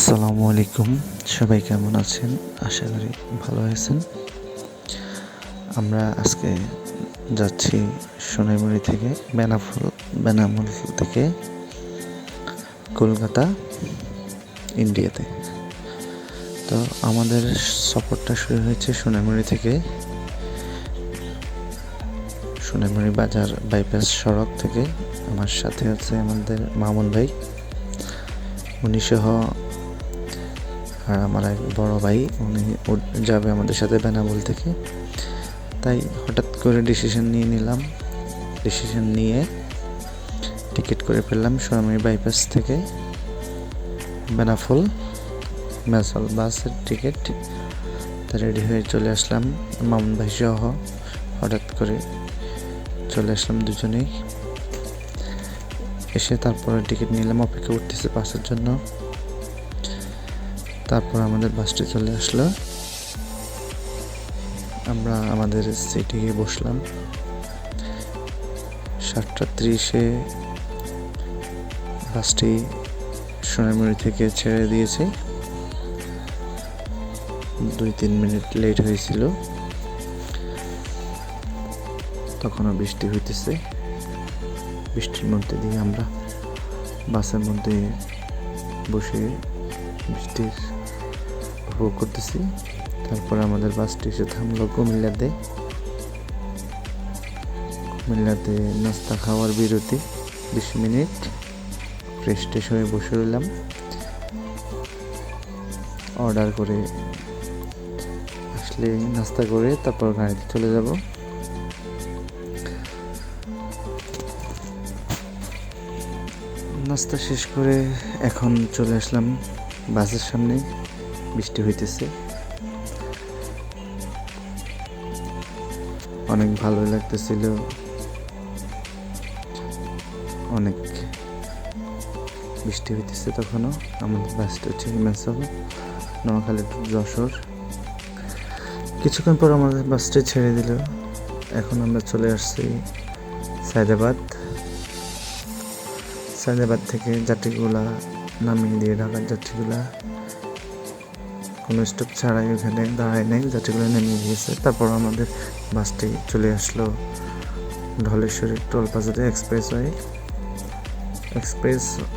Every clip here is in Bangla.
আসসালামু আলাইকুম, সবাই কেমন আছেন? আশা করি ভালো আছেন। আমরা আজকে যাচ্ছি সোনাইমুড়ি থেকে বেনামুল থেকে কলকাতা, ইন্ডিয়াতে। তো আমাদের সফরটা শুরু হয়েছে সোনাইমুড়ি থেকে। সোনাইমুড়ি বাজার বাইপাস সড়ক থেকে। আমার সাথে আছে আমাদের মামুন ভাই, উনি সহ আর আমার এক বড় ভাই, উনি যাবে আমাদের সাথে বেনাপোল থেকে। তাই হঠাৎ করে ডিসিশন নিয়ে টিকিট করে ফেললাম সোনামুড়ি বাইপাস থেকে বেনাপোল মেসাল বাসের টিকিট। তা রেডি হয়ে চলে আসলাম মামুন ভাই সহ। হঠাৎ করে চলে আসলাম দুজনেই। এসে তারপরে টিকিট নিলাম, অপেক্ষা করতেছে বাসের জন্য। তারপর আমাদের বাসটি চলে আসলো, আমরা আমাদের সিটে গিয়ে বসলাম। 7:30 বাসটি সোনাইমুড়ি থেকে ছেড়ে দিয়েছে। 2-3 মিনিট লেট হয়েছিল, তখনও বৃষ্টি হইতেছে। বৃষ্টির মধ্যে দিয়ে আমরা বাসের মধ্যে বসে বৃষ্টির উপভোগ করতেছি। তারপর আমাদের বাসটি এসে থামলো কুমিল্লাতে। নাস্তা খাওয়ার বিরতি 20 মিনিট। ফ্রেশ ট্রেশ হয়ে বসে রইলাম, অর্ডার করে আসলে নাস্তা করে তারপর গাড়িতে চলে যাব। নাস্তা শেষ করে এখন চলে আসলাম বাসের সামনে। বৃষ্টি হইতেছে, অনেক ভালোই লাগতেছিল। অনেক বৃষ্টি হইতেছে তখনও। আমাদের বাসটা হচ্ছে মেসাল, নোয়াখালী টু যশোর। কিছুক্ষণ পর আমাদের বাসটি ছেড়ে দিল। এখন আমরা চলে আসছি সায়দাবাদ থেকে যাত্রীগুলা নামিয়ে দিয়ে ঢাকার যাত্রীগুলা কোনো স্টপ ছাড়াই ওখানে দাঁড়ায় নাই, যাত্রীগুলো নেমে গিয়েছে। তারপর আমাদের বাসটি চলে আসলো ঢলেশ্বরী টোল প্লাজাতে এক্সপ্রেস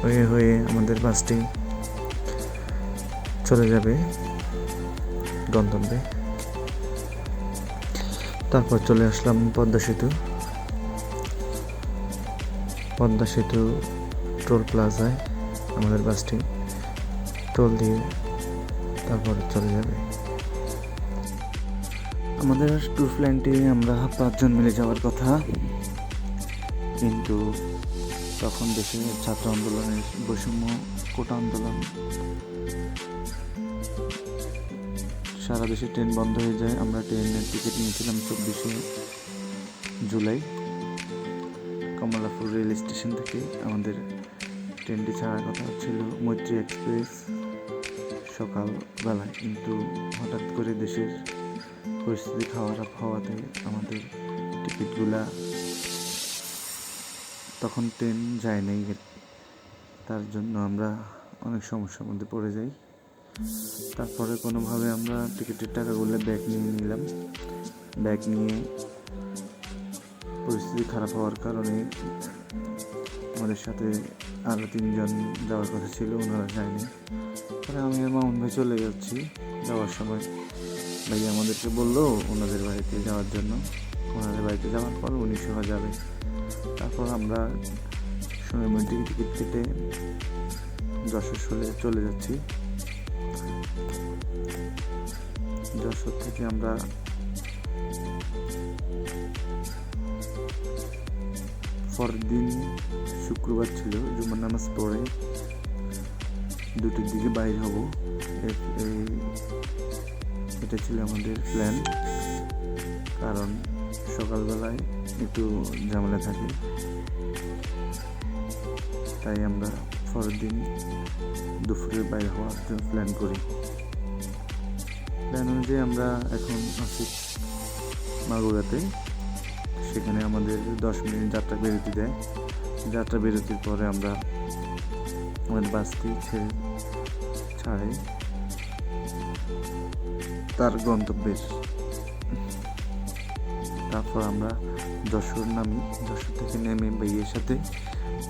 ওয়ে হয়ে আমাদের বাসটি চলে যাবে গন্তব্যে। তারপর চলে আসলাম পদ্মা সেতু টোল প্লাজায়। আমাদের বাসটি টোল দিয়ে তারপর চলে যাবে। আমাদের ট্যুর প্ল্যানটি আমরা 5 জন মিলে যাওয়ার কথা, কিন্তু তখন দেশে ছাত্র আন্দোলনের বৈষম্য কোটা আন্দোলন, সারা দেশে ট্রেন বন্ধ হয়ে যায়। আমরা ট্রেনের টিকিট নিয়েছিলাম 24 জুলাই। কমলাপুর রেল স্টেশন থেকে আমাদের ট্রেনটি ছাড়ার কথা ছিল মৈত্রী এক্সপ্রেস সকালবেলায়, কিন্তু হঠাৎ করে দেশের পরিস্থিতি খারাপ হওয়াতে আমাদের টিকিটগুলা তখন ট্রেন যায় নাই। তার জন্য আমরা অনেক সমস্যার মধ্যে পড়ে যাই। তারপরে কোনোভাবে আমরা টিকিটের টাকাগুলো ব্যাক নিয়ে পরিস্থিতি খারাপ হওয়ার কারণে আমাদের সাথে আরও 3 জন যাওয়ার কথা ছিল, ওনারা যায়নি। পরে আমি আর মামুন ভাই চলে যাচ্ছি। যাওয়ার সময় ভাই আমাদেরকে বললো ওনাদের বাড়িতে যাওয়ার জন্য। ওনাদের বাড়িতে যাওয়ার পর উনি সহ যাবে। তারপর আমরা সোনাইমুড়ি টিকিট কেটে যশোর চলে যাচ্ছি। যশোর থেকে আমরা পরের দিন শুক্রবার ছিল, জুমার নামাজ পড়ে 2টির দিকে বাইর হব। এটা ছিল আমাদের প্ল্যান, কারণ সকালবেলায় একটু ঝামেলা থাকে, তাই আমরা পরের দিন দুপুরে বাইরে হওয়ার জন্য প্ল্যান করি। প্ল্যান অনুযায়ী আমরা এখন আছি মাগুরাতে। সেখানে আমাদের 10 মিনিট যাত্রা বিরতি দেয়। যাত্রা বিরতির পরে আমরা আমাদের বাসটি ছেড়ে ছাড়ে তার গন্তব্যের। তারপর আমরা যশোর নামি, যশোর থেকে নেমে ভাইয়ের সাথে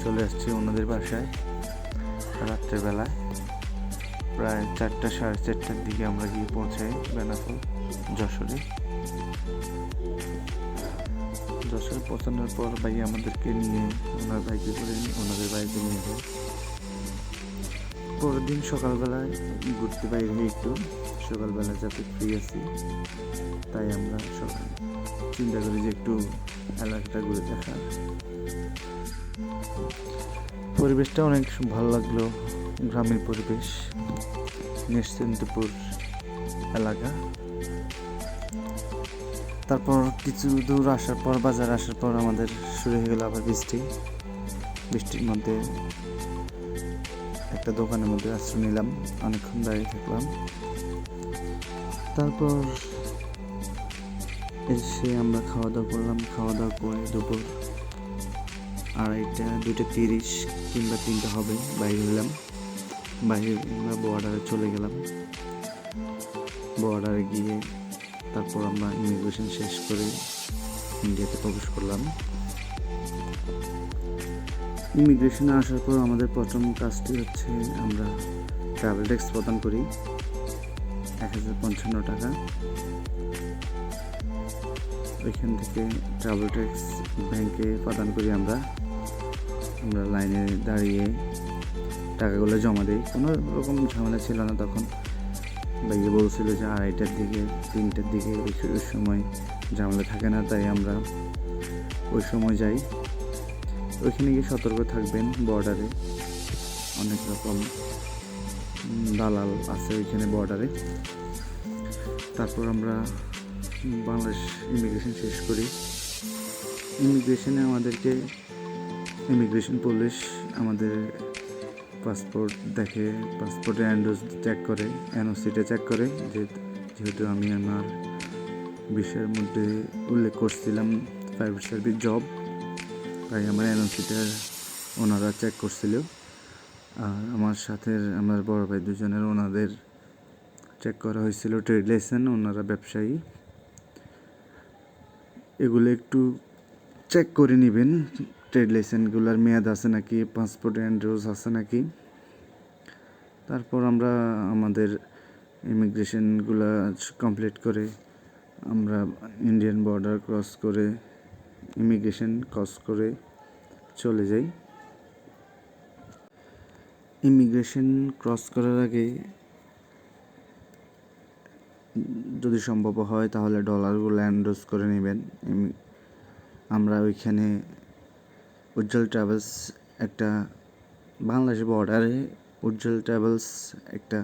চলে আসছি ওনাদের বাসায় রাত্রেবেলায়। প্রায় 4টা সাড়ে 4টার দিকে আমরা গিয়ে পৌঁছাই বেনাপোল যশোরে। যশোরে পৌঁছানোর পর ভাই আমাদেরকে নিয়ে ওনার বাইকে করে ওনাদের বাইকে নিয়ে যায়। পরের দিন সকালবেলায় ঘুরতে বাইরে হয়ে একটু সকালবেলা যাতে ফ্রি আছি, তাই আমরা সকাল চিন্তা করি যে একটু এলাকাটা ঘুরে দেখার। পরিবেশটা অনেক ভালো লাগলো, গ্রামের পরিবেশ, নিশ্চিন্তপুর এলাকা। তারপর কিছু দূর আসার পর, বাজার আসার পর আমাদের শুরু হয়ে গেল আবার বৃষ্টির মধ্যে একটা দোকানের মধ্যে আশ্রয় নিলাম, অনেকক্ষণ দাঁড়িয়ে থাকলাম। তারপর এসে আমরা খাওয়া দাওয়া করলাম। খাওয়া দাওয়া করে দুপুর 2:30 2:30 কিংবা 3টা হবে বাইরে হলাম। বাইরে আমরা বর্ডারে চলে গেলাম। বর্ডারে গিয়ে তারপর আমরা ইমিগ্রেশন শেষ করে ইন্ডিয়াতে প্রবেশ করলাম। ইমিগ্রেশনে আসার পর আমাদের প্রথম কাজটি হচ্ছে আমরা ট্রাভেল ট্যাক্স প্রদান করি 1055 টাকা। ওইখান থেকে ট্রাভেল ট্যাক্স ব্যাংকে প্রদান করি আমরা লাইনে দাঁড়িয়ে টাকাগুলো জমা দিই। কোনো রকম ঝামেলা ছিল না তখন। ভাইয়া বলছিল যে 2:30টার দিকে 3টার দিকে ওই সময় ঝামেলা থাকে না, তাই আমরা ওই সময় যাই। ওইখানে গিয়ে সতর্ক থাকবেন, বর্ডারে অনেক রকম দালাল আছে ওইখানে বর্ডারে। তারপর আমরা বাংলাদেশ ইমিগ্রেশন শেষ করি। ইমিগ্রেশনে আমাদেরকে ইমিগ্রেশন পুলিশ আমাদের পাসপোর্ট দেখে, পাসপোর্টে এনডোজ চেক করে, এনওসিটা চেক করে। যেহেতু আমি আমার বিষয়ের মধ্যে উল্লেখ করছিলাম প্রাইভেট সার্ভিস জব, তাই আমার এনওসিটা ওনারা চেক করছিল। আর আমার সাথে আমার বড় ভাই দুজনের ওনাদের চেক করা হয়েছিল ট্রেড লাইসেন্স, ওনারা ব্যবসায়ী। এগুলো একটু চেক করে নেবেন, ট্রেড লাইসেন্সগুলোর মেয়াদ আছে নাকি, পাসপোর্ট এনডোজ আছে নাকি। তারপর আমরা আমাদের ইমিগ্রেশনগুলো কমপ্লিট করে আমরা ইন্ডিয়ান বর্ডার ক্রস করে ইমিগ্রেশন ক্রস করে চলে যাই। ইমিগ্রেশন ক্রস করার আগে যদি সম্ভব হয় তাহলে ডলারগুলো এনডোজ করে নেবেন। আমরা ওইখানে উজ্জ্বল ট্রাভেলস একটা বাংলাদেশ বর্ডারে উজ্জ্বল ট্রাভেলস একটা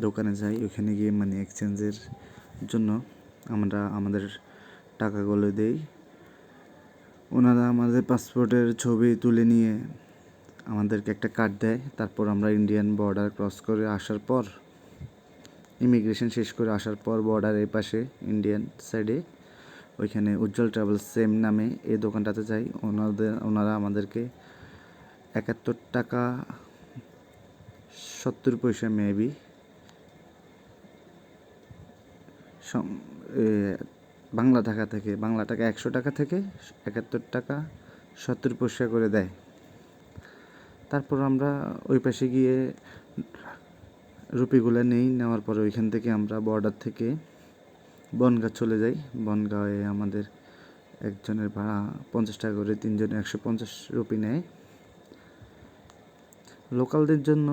দোকানে যাই। ওইখানে গিয়ে মানি এক্সচেঞ্জের জন্য আমরা আমাদের টাকাগুলো দেই। ওনারা আমাদের পাসপোর্টের ছবি তুলে নিয়ে আমাদেরকে একটা কার্ড দেয়। তারপর আমরা ইন্ডিয়ান বর্ডার ক্রস করে আসার পর, ইমিগ্রেশন শেষ করে আসার পর বর্ডারের পাশে ইন্ডিয়ান সাইডে ওইখানে উজ্জ্বল ট্রাভেলস সেম নামে এই দোকানটাতে যাই। ওনারা আমাদেরকে 71 টাকা 70 পয়সা মেবি বাংলা টাকা 100 টাকা থেকে 71 টাকা 70 পয়সা করে দেয়। তারপর আমরা ওই পাশে গিয়ে রুপিগুলো নেওয়ার পরে ওইখান থেকে আমরা বর্ডার থেকে বনগাঁ চলে যাই। বনগাঁয়ে আমাদের একজনের ভাড়া 50 টাকা করে, 3 জনে 150 রুপি নেয়। লোকালদের জন্য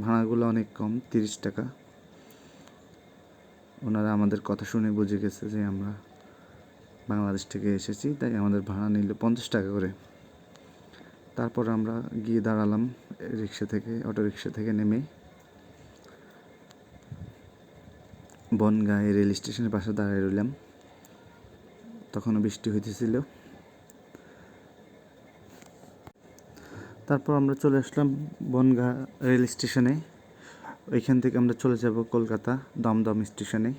ভাড়াগুলো অনেক কম, 30 টাকা। ওনারা আমাদের কথা শুনে বুঝে গেছে যে আমরা বাংলাদেশ থেকে এসেছি, তাই আমাদের ভাড়া নিল 50 টাকা করে। তারপর আমরা গিয়ে দাঁড়ালাম অটো রিক্সা থেকে নেমে বনগাঁয়ে রেল স্টেশনের পাশে দাঁড়িয়ে রইলাম। তখনও বৃষ্টি হইতেছিল। তারপর আমরা চলে আসলাম বনগাঁ রেল স্টেশনে। ওইখান থেকে আমরা চলে যাব কলকাতা দমদম স্টেশনে।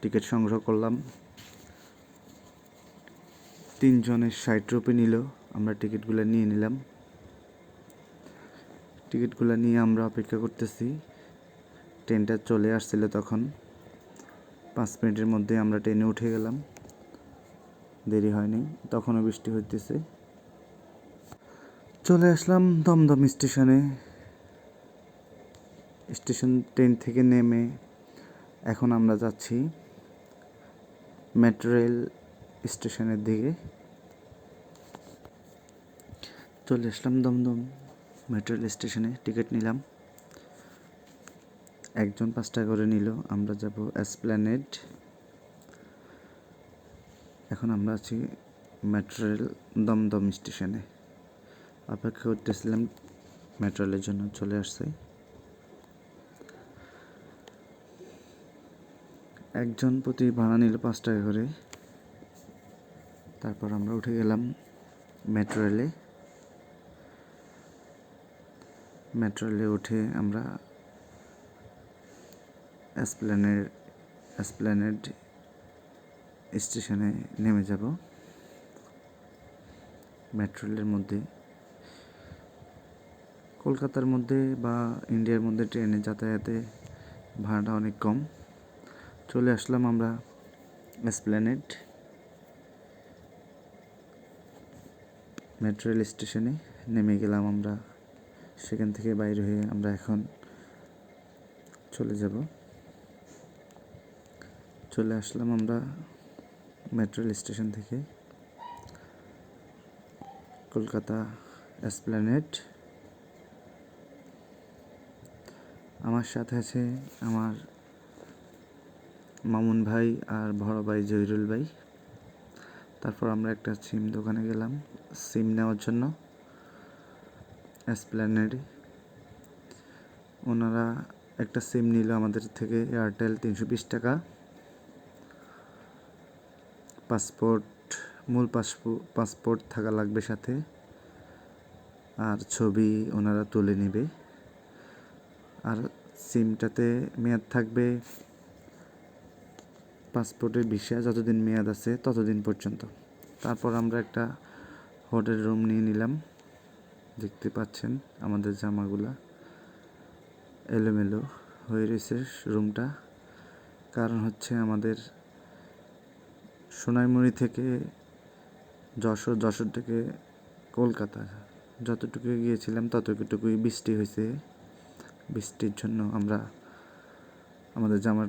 টিকিট সংগ্রহ করলাম। 3 জনের 60 রুপি নিল। আমরা টিকিটগুলো নিয়ে নিলাম। টিকিটগুলো নিয়ে আমরা অপেক্ষা করতেছি। ট্রেনটা চলে আসছিল তখন। 5 মিনিটের মধ্যে আমরা ট্রেনে উঠে গেলাম, দেরি হয়নি, তখনও বৃষ্টি হইতেছে। চলে আসলাম দমদম স্টেশনে। ট্রেন থেকে নেমে এখন আমরা যাচ্ছি মেট্রো রেল স্টেশনের দিকে। চলে আসলাম দমদম মেট্রো রেল স্টেশনে, টিকিট নিলাম। একজন 5 টাকা করে নিল। আমরা যাব এসপ্ল্যানেড। এখন আমরা আছি মেট্রো রেল দমদম স্টেশনে, অপেক্ষা করতেছিলাম মেট্রো রেলের জন্য। চলে আসছে। একজন প্রতি ভাড়া নিল 5 টাকা করে। তারপর আমরা উঠে গেলাম মেট্রো রেলে। মেট্রো রেলে উঠে আমরা এসপ্ল্যানেড স্টেশনে নেমে যাব। মেট্রো রেলের মধ্যে, কলকাতার মধ্যে বা ইন্ডিয়ার মধ্যে ট্রেনে যাতায়াতে ভাড়াটা অনেক কম। চলে আসলাম আমরা এসপ্ল্যানেড মেট্রো রেল স্টেশনে। নেমে গেলাম আমরা। সেখান থেকে বাইরে হয়ে আমরা এখন চলে যাব। চলে আসলাম আমরা মেট্রো রেল স্টেশন থেকে কলকাতা এসপ্ল্যানেড। আমার সাথে আছে আমার মামুন ভাই আর বড় ভাই জহিরুল ভাই। তারপর আমরা একটা সিম দোকানে গেলাম সিম নেওয়ার জন্য এসপ্ল্যানেডে। ওনারা একটা সিম নিল আমাদের থেকে, এয়ারটেল, 320 টাকা। মূল পাসপোর্ট থাকা লাগবে সাথে, আর ছবি ওনারা তুলে নেবে। আর সিমটাতে মেয়াদ থাকবে পাসপোর্টের ভিসা যতদিন মেয়াদ আছে ততদিন পর্যন্ত। তারপর আমরা একটা হোটেল রুম নিয়ে নিলাম। দেখতে পাচ্ছেন আমাদের জামাগুলা এলোমেলো হয়ে রয়েছে রুমটা। কারণ হচ্ছে আমাদের সোনাইমুড়ি থেকে যশোর থেকে কলকাতা যতটুকু গিয়েছিলাম ততটুকুই বৃষ্টি হয়েছে। বৃষ্টির জন্য আমাদের জামা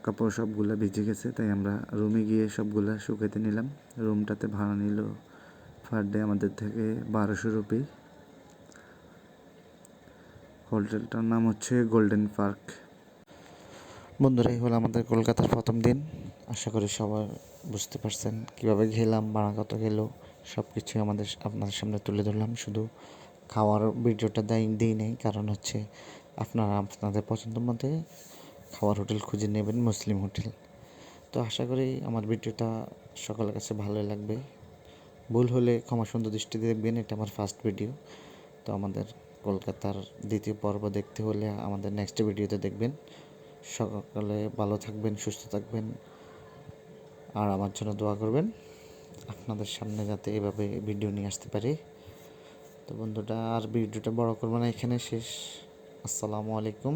কাপড় সবগুলা ভিজে গেছে, তাই আমরা রুমে গিয়ে সবগুলা শুকাতে নিলাম। রুমটাতে ভাড়া নিল পার ডে আমাদের থেকে 1200 রুপি। হোটেলটার নাম হচ্ছে গোল্ডেন পার্ক। বন্ধুরা, এই হলো আমাদের কলকাতার প্রথম দিন। আশা করি সবাই বুঝতে পারছেন কীভাবে গেলাম, ভাড়া কত গেল, সব কিছুই আপনাদের সামনে তুলে ধরলাম। শুধু খাওয়ার ভিডিওটা দিই নেই, কারণ হচ্ছে আপনারা আপনাদের পছন্দ মতো খাওয়ার হোটেল খুঁজে নেবেন, মুসলিম হোটেল। তো আশা করি আমার ভিডিওটা সকলের কাছে ভালোই লাগবে। ভুল হলে ক্ষমা সুন্দর দৃষ্টিতে দেখবেন, এটা আমার ফার্স্ট ভিডিও। তো আমাদের কলকাতার দ্বিতীয় পর্ব দেখতে হলে আমাদের নেক্সট ভিডিওতে দেখবেন। সকালে ভালো থাকবেন, সুস্থ থাকবেন, আর আমার জন্য দোয়া করবেন আপনাদের সামনে যাতে এভাবে ভিডিও নিয়ে আসতে পারি। তো বন্ধুটা, আর ভিডিওটা বড় করবো না, এখানে শেষ। আসসালামু আলাইকুম।